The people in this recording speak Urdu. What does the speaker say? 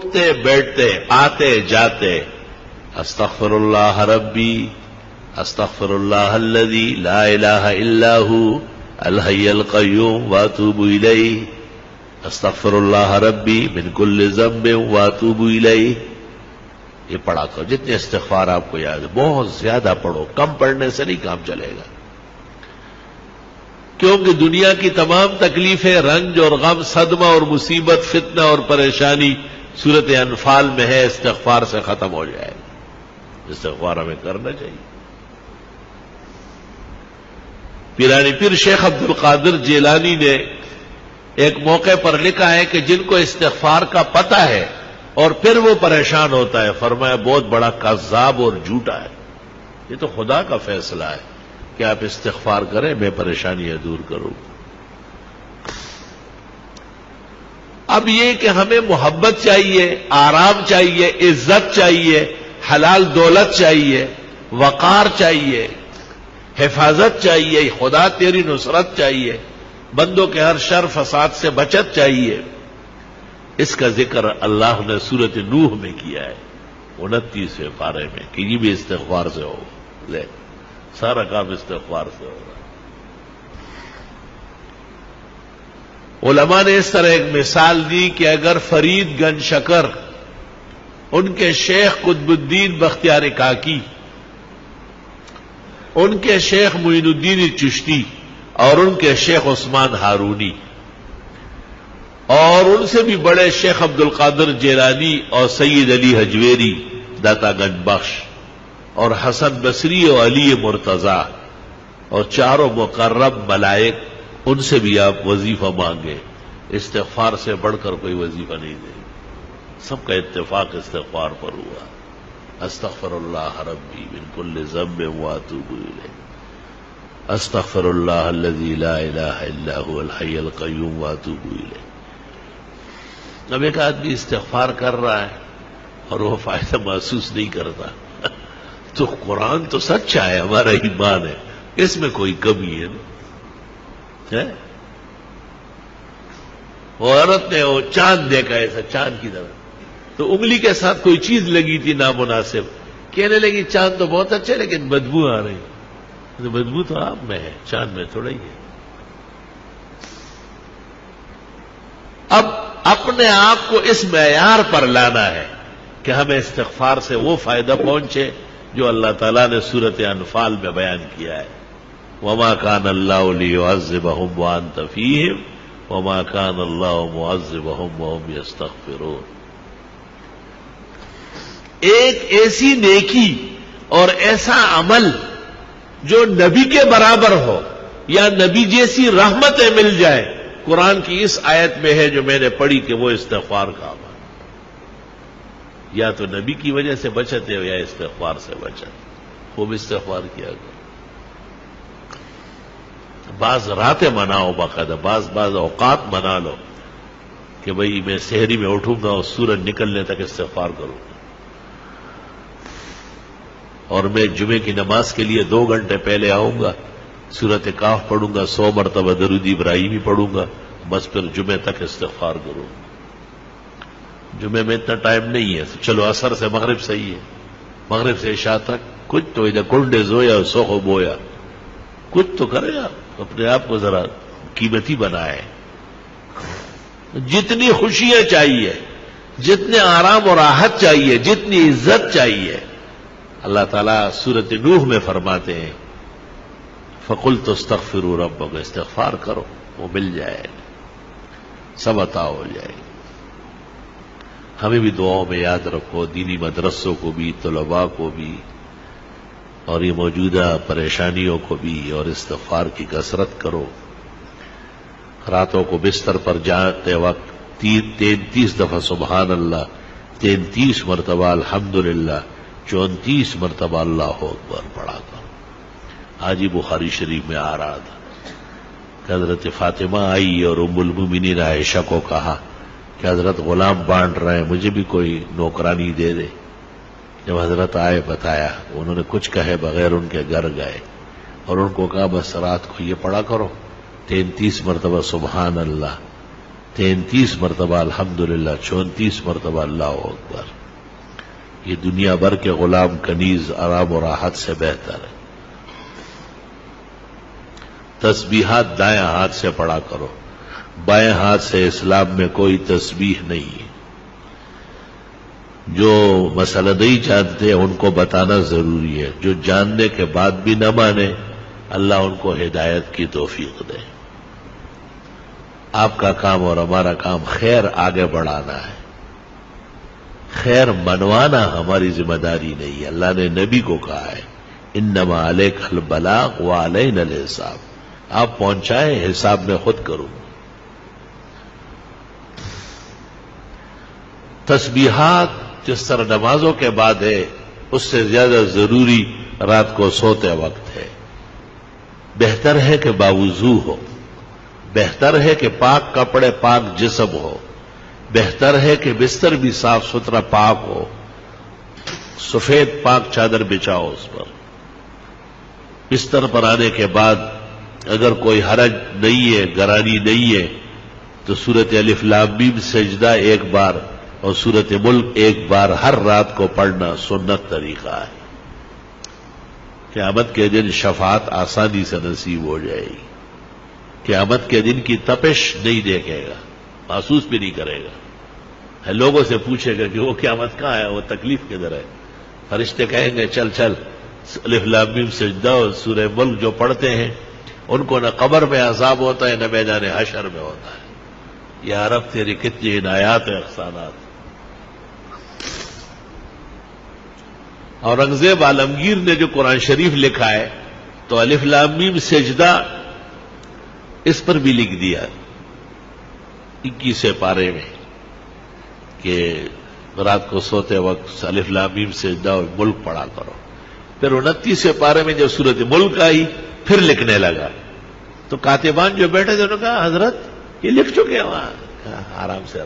اٹھتے بیٹھتے آتے جاتے استغفر اللہ ربی استغفر اللہ الذی لا الہ الا ہو الحی القیوم واتوب الیہ استغفر اللہ ربی من کل ذنب واتوب الیہ. یہ پڑھا کرو جتنے استغفار آپ کو یاد ہے. بہت زیادہ پڑھو، کم پڑھنے سے نہیں کام چلے گا، کیونکہ دنیا کی تمام تکلیفیں، رنج اور غم، صدمہ اور مصیبت، فتنہ اور پریشانی سورۃ انفال میں ہے. استغفار سے ختم ہو جائے گا. استغفار ہمیں کرنا چاہیے. پیرانی پیر شیخ عبد القادر جیلانی نے ایک موقع پر لکھا ہے کہ جن کو استغفار کا پتہ ہے اور پھر وہ پریشان ہوتا ہے، فرمایا بہت بڑا کذاب اور جھوٹا ہے. یہ تو خدا کا فیصلہ ہے کہ آپ استغفار کریں، میں پریشانیاں دور کروں. اب یہ کہ ہمیں محبت چاہیے، آرام چاہیے، عزت چاہیے، حلال دولت چاہیے، وقار چاہیے، حفاظت چاہیے، خدا تیری نصرت چاہیے، بندوں کے ہر شر فساد سے بچت چاہیے. اس کا ذکر اللہ نے سورۃ نوح میں کیا ہے 29ویں پارے میں کہ یہ بھی استغفار سے ہو. لے سارا کام استغفار سے ہوگا. علماء نے اس طرح ایک مثال دی کہ اگر فرید گنج شکر، ان کے شیخ قطب الدین بختیار کاکی، ان کے شیخ معین الدین چشتی اور ان کے شیخ عثمان ہارونی اور ان سے بھی بڑے شیخ عبد القادر جیلانی اور سید علی حجویری داتا گنج بخش اور حسن بصری اور علی مرتضی اور چاروں مقرب ملائک، ان سے بھی آپ وظیفہ مانگے. استغفار سے بڑھ کر کوئی وظیفہ نہیں دے. سب کا اتفاق استغفار پر ہوا. استغفر اللہ ربی من کل ذنب واتوب الیہ استغفر اللہ الذی لا الہ الا هو الحی القیوم واتوب الیہ. اب ایک آدمی استغفار کر رہا ہے اور وہ فائدہ محسوس نہیں کرتا تو قرآن تو سچا ہے، ہمارا ایمان ہے، اس میں کوئی کمی ہے نا. وہ عورت نے وہ چاند دیکھا ایسا چاند کی طرح، تو انگلی کے ساتھ کوئی چیز لگی تھی نامناسب، کہنے لگی چاند تو بہت اچھے لیکن بدبو آ رہی. تو بدبو تو آپ میں ہے، چاند میں تھوڑا ہی ہے. اب اپنے آپ کو اس معیار پر لانا ہے کہ ہمیں استغفار سے وہ فائدہ پہنچے جو اللہ تعالیٰ نے سورۃ انفال میں بیان کیا ہے. وما كان الله ليعذبهم وانت فيهم وما كان الله معذبهم وهم يستغفرون. ایک ایسی نیکی اور ایسا عمل جو نبی کے برابر ہو یا نبی جیسی رحمتیں مل جائے، قرآن کی اس آیت میں ہے جو میں نے پڑھی کہ وہ استغفار کا عمل. یا تو نبی کی وجہ سے بچت ہے یا استغفار سے بچت. خوب استغفار کیا کرو. بعض راتیں مناؤ، باقاعدہ بعض اوقات منا لو کہ بھئی میں سحری میں اٹھوں گا اور سورج نکلنے تک استغفار کروں گا، اور میں جمعے کی نماز کے لیے 2 گھنٹے پہلے آؤں گا، سورۃ کاف پڑھوں گا، 100 مرتبہ درود ابراہیمی پڑھوں گا، بس پھر جمعے تک استغفار کروں گا. جمعے میں اتنا ٹائم نہیں ہے، چلو عصر سے مغرب صحیح ہے، مغرب سے عشاء تک کچھ تو ادھر کنڈے زویا سوخو بویا، کچھ تو کرے آپ، اپنے آپ کو ذرا قیمتی بنائے. جتنی خوشیاں چاہیے، جتنے آرام اور راحت چاہیے، جتنی عزت چاہیے، اللہ تعالیٰ سورۃ نوح میں فرماتے ہیں فَقُلْتُ اسْتَغْفِرُوا رَبَّكُمْ، استغفار کرو وہ مل جائے، سب عطا ہو جائے. ہمیں بھی دعاؤں میں یاد رکھو، دینی مدرسوں کو بھی، طلباء کو بھی، اور یہ موجودہ پریشانیوں کو بھی، اور استغفار کی کثرت کرو. راتوں کو بستر پر جاتے وقت 33 دفعہ سبحان اللہ، 33 مرتبہ الحمدللہ، 34 مرتبہ اللہ اکبر پڑھا کرو. آج ہی بخاری شریف میں آ رہا تھا کہ حضرت فاطمہ آئی اور ام المومنین عائشہ کو کہا کہ حضرت غلام بانٹ رہے ہیں، مجھے بھی کوئی نوکرانی دے دے. جب حضرت آئے بتایا، انہوں نے کچھ کہے بغیر ان کے گھر گئے اور ان کو کہا بس رات کو یہ پڑھا کرو 33 مرتبہ سبحان اللہ، 33 مرتبہ الحمدللہ، 34 مرتبہ اللہ اکبر. یہ دنیا بھر کے غلام کنیز آرام و راحت سے بہتر ہے. تسبیحات دائیں ہاتھ سے پڑھا کرو، بائیں ہاتھ سے اسلام میں کوئی تسبیح نہیں ہے. جو مسئلہ نہیں جانتے ان کو بتانا ضروری ہے، جو جاننے کے بعد بھی نہ مانے اللہ ان کو ہدایت کی توفیق دے. آپ کا کام اور ہمارا کام خیر آگے بڑھانا ہے، خیر منوانا ہماری ذمہ داری نہیں ہے. اللہ نے نبی کو کہا ہے انما علیک البلاغ وعلینا الحساب، آپ پہنچائیں، حساب میں خود کروں. تسبیحات جس طرح نمازوں کے بعد ہے اس سے زیادہ ضروری رات کو سوتے وقت ہے. بہتر ہے کہ باوضو ہو، بہتر ہے کہ پاک کپڑے پاک جسم ہو، بہتر ہے کہ بستر بھی صاف ستھرا پاک ہو، سفید پاک چادر بچھاؤ اس پر. بستر پر آنے کے بعد اگر کوئی حرج نہیں ہے، گرانی نہیں ہے، تو سورت الف لام میم سجدہ ایک بار اور سورت ملک ایک بار ہر رات کو پڑھنا سنت طریقہ ہے. قیامت کے دن شفاعت آسانی سے نصیب ہو جائے گی. قیامت کے دن کی تپش نہیں دیکھے گا، محسوس بھی نہیں کرے گا. لوگوں سے پوچھے گا کہ وہ قیامت کہاں ہے، وہ تکلیف کدھر ہے. فرشتے کہیں گے چل چل الف لام میم سجدہ اور سورہ ملک جو پڑھتے ہیں ان کو نہ قبر میں عذاب ہوتا ہے نہ میدان حشر میں ہوتا ہے. یا رب تیری کتنی عنایات و احسانات. اورنگزیب عالمگیر نے جو قرآن شریف لکھا ہے تو الف لام میم سجدہ اس پر بھی لکھ دیا 21 پارے میں کہ رات کو سوتے وقت الف لام میم سجدہ اور ملک پڑھا کرو. پھر 29 پارے میں جب سورت ملک آئی پھر لکھنے لگا تو کاتبان جو بیٹھے تھے انہوں نے کہا حضرت یہ لکھ چکے ہیں وہاں. آرام سے